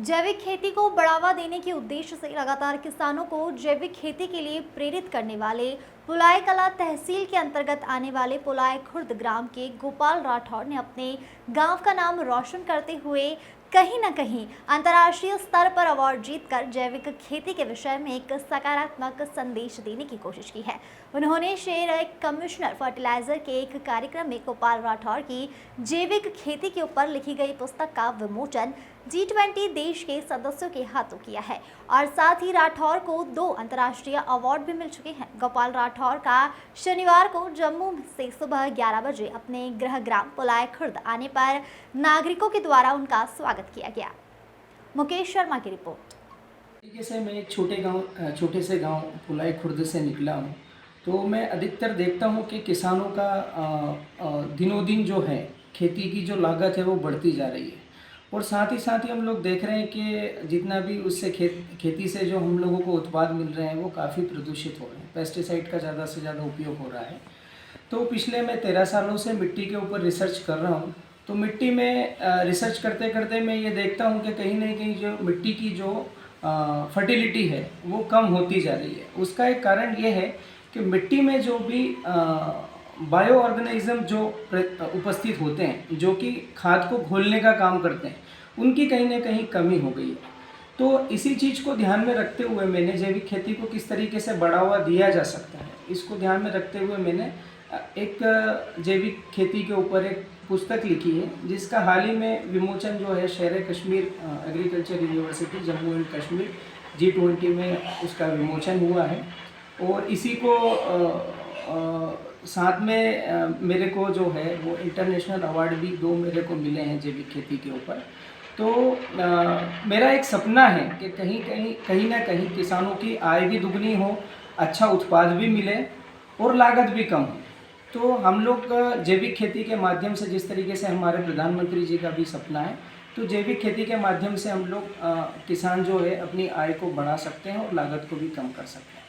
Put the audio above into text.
जैविक खेती को बढ़ावा देने के उद्देश्य से लगातार किसानों को जैविक खेती के लिए प्रेरित करने वाले पुलाय कला तहसील के अंतर्गत आने वाले पुलाय खुर्द ग्राम के गोपाल राठौर ने अपने गांव का नाम रोशन करते हुए कहीं न कहीं अंतर्राष्ट्रीय स्तर पर अवार्ड जीतकर जैविक खेती के विषय में एक सकारात्मक संदेश देने की कोशिश की है। उन्होंने शहर कमिश्नर फर्टिलाइजर के एक कार्यक्रम में गोपाल राठौर की जैविक खेती के ऊपर लिखी गई पुस्तक का विमोचन G20 देश के सदस्यों के हाथों किया है और साथ ही राठौर को 2 अंतर्राष्ट्रीय अवार्ड भी मिल चुके हैं। गोपाल राठौर का शनिवार को जम्मू से सुबह 11 बजे अपने गृह ग्राम पुलाय खुर्द आने पर नागरिकों के द्वारा उनका स्वागत किया गया। मुकेश शर्मा की रिपोर्ट। तरीके से मैं एक छोटे से गांव पुलाय खुर्द से निकला हूं, तो मैं अधिकतर देखता हूं कि किसानों का दिनों दिन जो है खेती की जो लागत है वो बढ़ती जा रही है और साथ ही हम लोग देख रहे हैं कि जितना भी उससे खेती से जो हम लोगों को उत्पाद मिल रहे हैं वो काफ़ी प्रदूषित हो रहे हैं। पेस्टिसाइड का ज़्यादा से ज़्यादा उपयोग हो रहा है। तो पिछले मैं 13 सालों से मिट्टी के ऊपर रिसर्च कर रहा हूँ। तो मिट्टी में रिसर्च करते करते मैं ये देखता हूँ कि कहीं ना कहीं जो मिट्टी की जो फर्टिलिटी है वो कम होती जा रही है। उसका एक कारण ये है कि मिट्टी में जो भी बायो ऑर्गेनिज्म जो उपस्थित होते हैं, जो कि खाद को घोलने का काम करते हैं, उनकी कहीं ना कहीं कमी हो गई है। तो इसी चीज़ को ध्यान में रखते हुए मैंने जैविक खेती को किस तरीके से बढ़ावा दिया जा सकता है, इसको ध्यान में रखते हुए मैंने एक जैविक खेती के ऊपर एक पुस्तक लिखी है, जिसका हाल ही में विमोचन जो है शहर Kashmir agriculture university Jammu and Kashmir G20 में उसका विमोचन हुआ है। और इसी को साथ में मेरे को जो है वो इंटरनेशनल अवार्ड भी 2 मेरे को मिले हैं जैविक खेती के ऊपर। तो मेरा एक सपना है कि कहीं ना कहीं किसानों की आय भी दुगनी हो, अच्छा उत्पाद भी मिले और लागत भी कम हो। तो हम लोग जैविक खेती के माध्यम से, जिस तरीके से हमारे प्रधानमंत्री जी का भी सपना है, तो जैविक खेती के माध्यम से हम लोग किसान जो है अपनी आय को बढ़ा सकते हैं और लागत को भी कम कर सकते हैं।